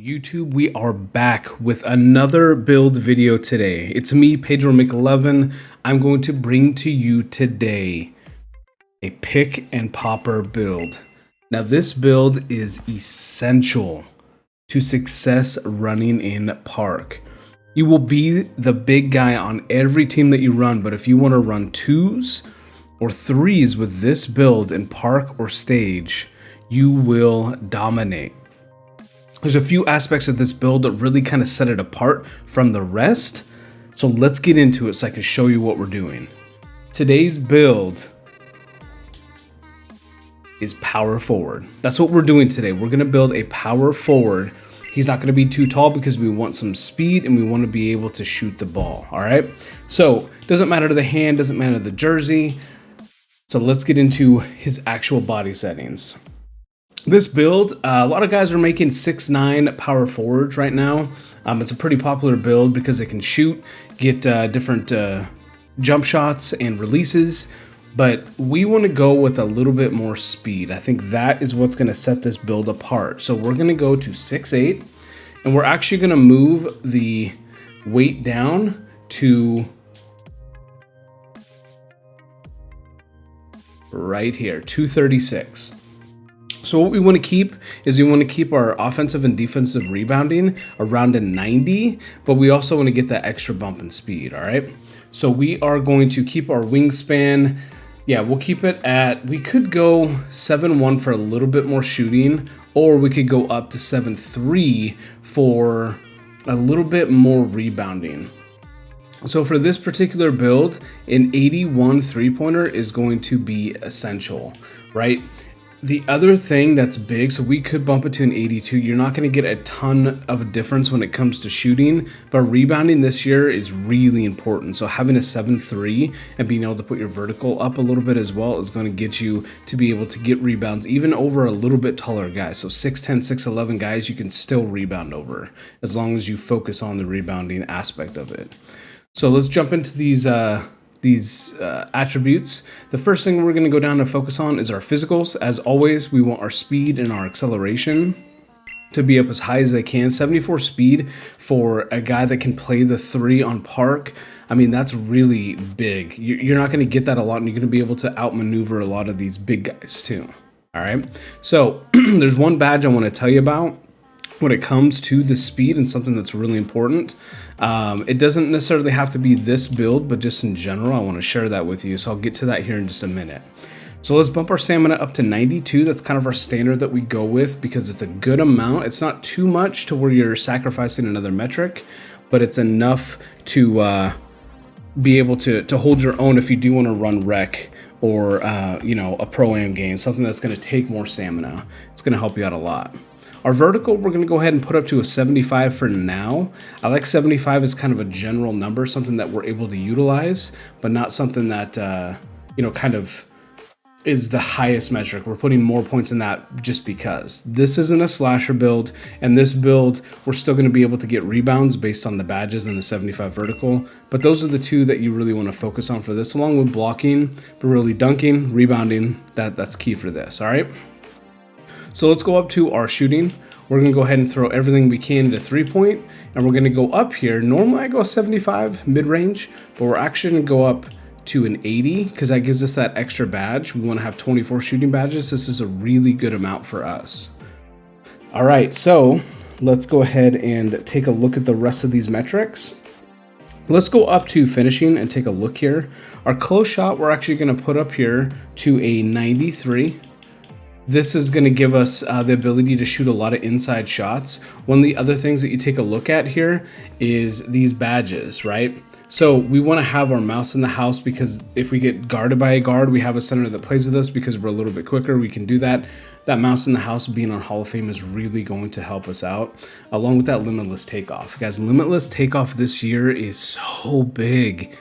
YouTube, we are back with another build video today. It's me, Pedro Mclovin. I'm going to bring to you today a pick and popper build. Now this build is essential to success running in park. You will be the big guy on every team that you run, but if you want to run twos or threes with this build in park or stage, you will dominate. There's a few aspects of this build that really kind of set it apart from the rest. So let's get into it so I can show you what we're doing. Today's build is power forward. That's what we're doing today. We're gonna build a power forward. He's not gonna be too tall because we want some speed and we want to be able to shoot the ball, all right? So doesn't matter to the hand, doesn't matter to the jersey. So let's get into his actual body settings. This build, a lot of guys are making 6'9" power forwards right now. It's a pretty popular build because it can shoot, get different jump shots and releases, but we want to go with a little bit more speed. I think that is what's going to set this build apart. So we're going to go to 6'8", and we're actually going to move the weight down to right here, 236. So what we want to keep is we want to keep our offensive and defensive rebounding around a 90, but we also want to get that extra bump in speed, all right? So we are going to keep our wingspan. Yeah, we'll keep it at, we could go 7'1" for a little bit more shooting, or we could go up to 7'3" for a little bit more rebounding. So for this particular build, an 81 three-pointer is going to be essential, right? The other thing that's big, so we could bump it to an 82. You're not going to get a ton of a difference when it comes to shooting, but rebounding this year is really important. So having a 7'3" and being able to put your vertical up a little bit as well is going to get you to be able to get rebounds even over a little bit taller guys. So 6'10", 6'11" guys, you can still rebound over as long as you focus on the rebounding aspect of it. So let's jump into these attributes. The first thing we're going to go down and focus on is our physicals. As always, we want our speed and our acceleration to be up as high as they can. 74 speed for a guy that can play the three on park. I mean, that's really big. You're not going to get that a lot, and you're going to be able to outmaneuver a lot of these big guys too. All right. So there's one badge I want to tell you about when it comes to the speed, and something that's really important. It doesn't necessarily have to be this build, but just in general, I want to share that with you. So I'll get to that here in just a minute. So let's bump our stamina up to 92. That's kind of our standard that we go with because it's a good amount. It's not too much to where you're sacrificing another metric, but it's enough to be able to hold your own if you do want to run rec or you know, a pro-am game, something that's going to take more stamina. It's going to help you out a lot. Our vertical, we're going to go ahead and put up to a 75 for now. I like 75 as kind of a general number, something that we're able to utilize, but not something that, you know, kind of is the highest metric. We're putting more points in that just because. This isn't a slasher build, and this build, we're still going to be able to get rebounds based on the badges and the 75 vertical, but those are the two that you really want to focus on for this, along with blocking, but really dunking, rebounding, that's key for this, all right? So let's go up to our shooting. We're going to go ahead and throw everything we can into 3-point, and we're going to go up here. Normally I go 75 mid-range, but we're actually going to go up to an 80 because that gives us that extra badge. We want to have 24 shooting badges. This is a really good amount for us. All right, so let's go ahead and take a look at the rest of these metrics. Let's go up to finishing and take a look here. Our close shot, we're actually going to put up here to a 93. This is going to give us the ability to shoot a lot of inside shots. One of the other things that you take a look at here is these badges, right? So we want to have our mouse in the house because if we get guarded by a guard, we have a center that plays with us because we're a little bit quicker. We can do that. That mouse in the house being on Hall of Fame is really going to help us out, along with that limitless takeoff. Guys, limitless takeoff this year is so big.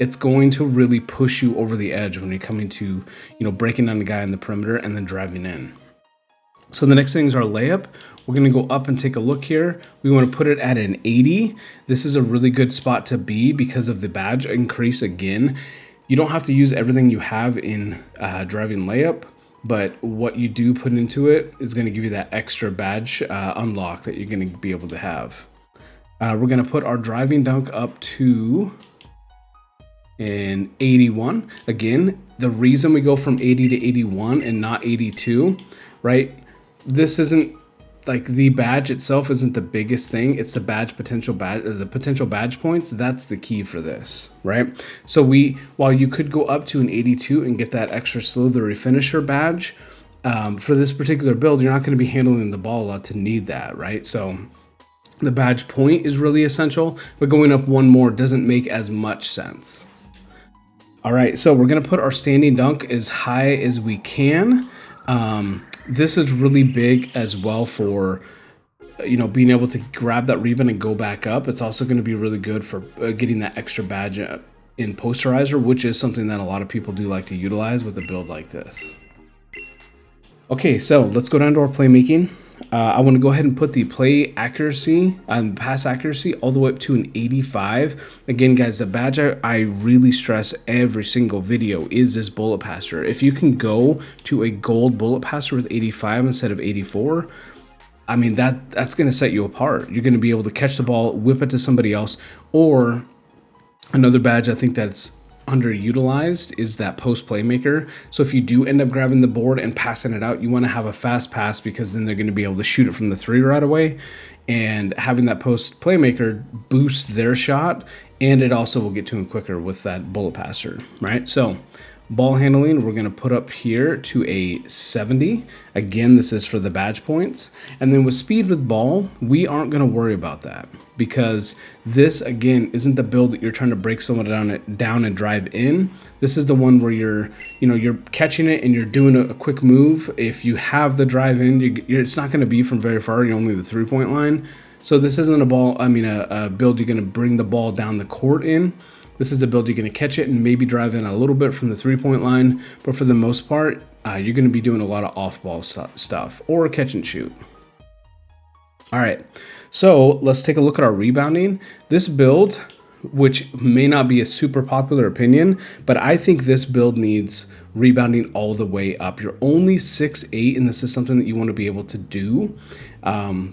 It's going to really push you over the edge when you're coming to, you know, breaking down the guy in the perimeter and then driving in. So the next thing is our layup. We're going to go up and take a look here. We want to put it at an 80. This is a really good spot to be because of the badge increase again. You don't have to use everything you have in driving layup, but what you do put into it is going to give you that extra badge unlock that you're going to be able to have. We're going to put our driving dunk up to an 81. Again, the reason we go from 80 to 81 and not 82, right? This isn't like the badge itself isn't the biggest thing. It's the potential badge points. That's the key for this, right? So while you could go up to an 82 and get that extra slithery finisher badge, for this particular build, you're not going to be handling the ball a lot to need that, right? So the badge point is really essential, but going up one more doesn't make as much sense. All right, so we're going to put our standing dunk as high as we can. This is really big as well for, being able to grab that rebound and go back up. It's also going to be really good for getting that extra badge in posterizer, which is something that a lot of people do like to utilize with a build like this. Okay, so let's go down to our playmaking. I want to go ahead and put the play accuracy and pass accuracy all the way up to an 85. Again, guys, the badge I really stress every single video is this bullet passer. If you can go to a gold bullet passer with 85 instead of 84, I mean, that's going to set you apart. You're going to be able to catch the ball, whip it to somebody else, or another badge I think that's underutilized is that post playmaker. So if you do end up grabbing the board and passing it out, you want to have a fast pass, because then they're going to be able to shoot it from the 3 right away, and having that post playmaker boosts their shot, and it also will get to him quicker with that bullet passer, right? So ball handling, we're going to put up here to a 70. Again, this is for the badge points. And then with speed with ball, we aren't going to worry about that, because this, again, isn't the build that you're trying to break someone down and drive in. This is the one where you're catching it and you're doing a quick move. If you have the drive in, it's not going to be from very far. You're only the 3-point line. So this isn't a build you're going to bring the ball down the court in. This is a build you're going to catch it and maybe drive in a little bit from the 3-point line, but for the most part, you're going to be doing a lot of off-ball stuff or catch and shoot. All right, so let's take a look at our rebounding. This build, which may not be a super popular opinion, but I think this build needs rebounding all the way up. You're only 6'8", and this is something that you want to be able to do.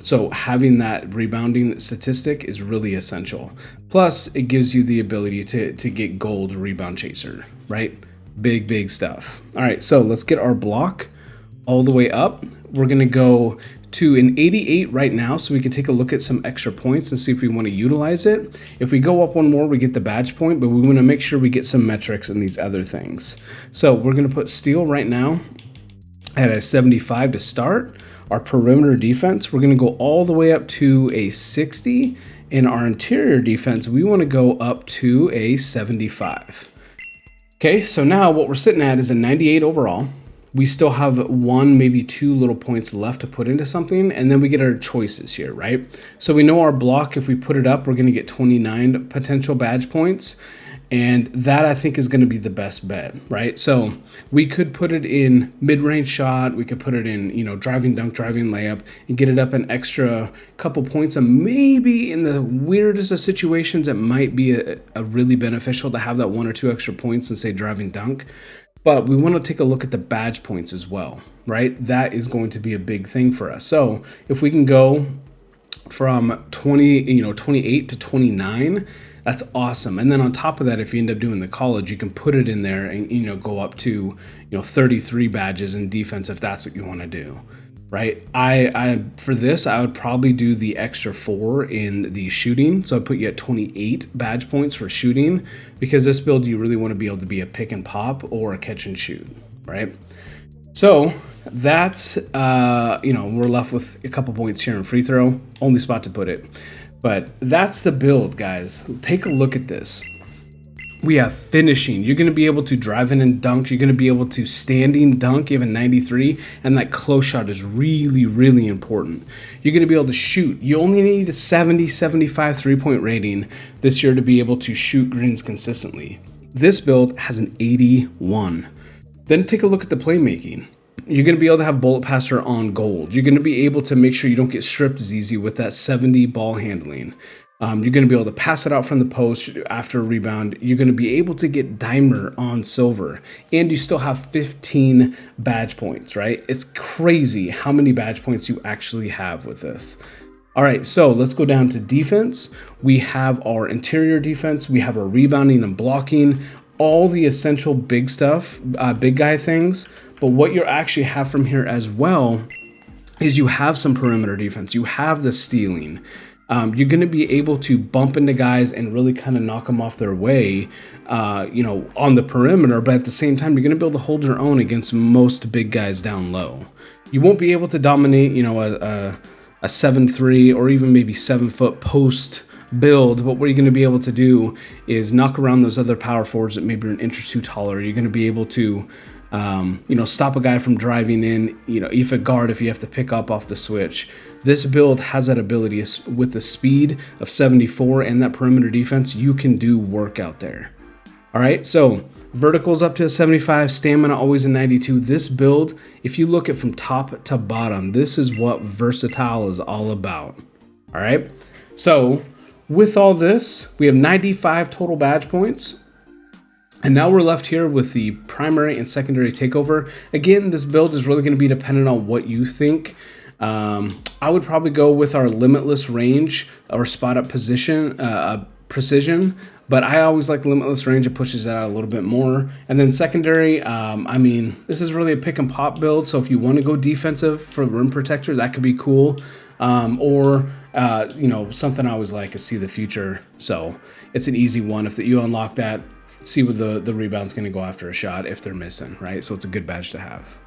So having that rebounding statistic is really essential. Plus, it gives you the ability to get gold rebound chaser, right? Big stuff. All right, so let's get our block all the way up. We're going to go to an 88 right now, so we can take a look at some extra points and see if we want to utilize it. If we go up one more, we get the badge point, but we want to make sure we get some metrics and these other things. So we're going to put steal right now at a 75 to start. Our perimeter defense, we're going to go all the way up to a 60. In our interior defense, we want to go up to a 75. Okay, so now what we're sitting at is a 98 overall. We still have 1, maybe 2 little points left to put into something, and then we get our choices here, right? So we know our block, if we put it up, we're going to get 29 potential badge points, and that I think is going to be the best bet, right? So we could put it in mid-range shot, we could put it in, driving dunk, driving layup, and get it up an extra couple points, and maybe in the weirdest of situations, it might be a really beneficial to have that 1 or 2 extra points and say driving dunk. But we want to take a look at the badge points as well, right? That is going to be a big thing for us. So if we can go from 28 to 29, that's awesome. And then on top of that, if you end up doing the college, you can put it in there and, go up to, 33 badges in defense if that's what you want to do, right? For this, I would probably do the extra 4 in the shooting. So I'd put you at 28 badge points for shooting, because this build, you really want to be able to be a pick and pop or a catch and shoot, right? So that's, we're left with a couple points here in free throw, only spot to put it. But that's the build, guys. Take a look at this. We have finishing. You're going to be able to drive in and dunk. You're going to be able to standing dunk, even 93. And that close shot is really, really important. You're going to be able to shoot. You only need a 70, 75 3-point rating this year to be able to shoot greens consistently. This build has an 81. Then take a look at the playmaking. You're going to be able to have bullet passer on gold. You're going to be able to make sure you don't get stripped as easy with that 70 ball handling. You're going to be able to pass it out from the post after a rebound. You're going to be able to get dimer on silver, and you still have 15 badge points, right? It's crazy how many badge points you actually have with this. All right, so let's go down to defense. We have our interior defense. We have our rebounding and blocking, all the essential big stuff, big guy things. But what you actually have from here as well is you have some perimeter defense. You have the stealing. You're going to be able to bump into guys and really kind of knock them off their way, on the perimeter. But at the same time, you're going to be able to hold your own against most big guys down low. You won't be able to dominate, a 7'3" or even maybe 7-foot post build. But what you're going to be able to do is knock around those other power forwards that maybe are an inch or two taller. You're going to be able to stop a guy from driving in, if a guard, if you have to pick up off the switch. This build has that ability with the speed of 74 and that perimeter defense. You can do work out there. All right, so verticals up to a 75, stamina always a 92. This build, if you look at from top to bottom, this is what versatile is all about. All right, so with all this, we have 95 total badge points. And now we're left here with the primary and secondary takeover. Again, this build is really going to be dependent on what you think. I would probably go with our limitless range or spot up position, precision, but I always like limitless range. It pushes that out a little bit more. And then secondary, this is really a pick and pop build. So if you want to go defensive for rim protector, that could be cool. Something I always like is see the future. So it's an easy one. If you unlock that, see what the rebound's going to go after a shot if they're missing, right? So it's a good badge to have.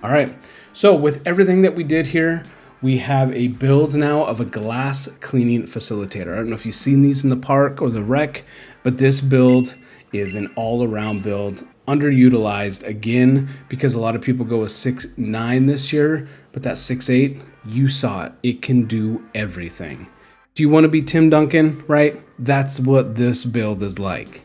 All right, so with everything that we did here, we have a build now of a glass cleaning facilitator. I don't know if you've seen these in the park or the rec, but this build is an all-around build, underutilized again, because a lot of people go with 6'9" this year, but that 6'8", you saw it. It can do everything. Do you want to be Tim Duncan, right? That's what this build is like.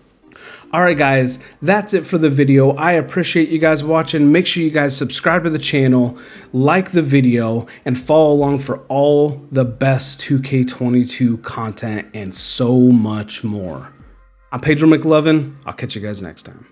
All right, guys, that's it for the video. I appreciate you guys watching. Make sure you guys subscribe to the channel, like the video, and follow along for all the best 2K22 content and so much more. I'm Pedro Mclovin. I'll catch you guys next time.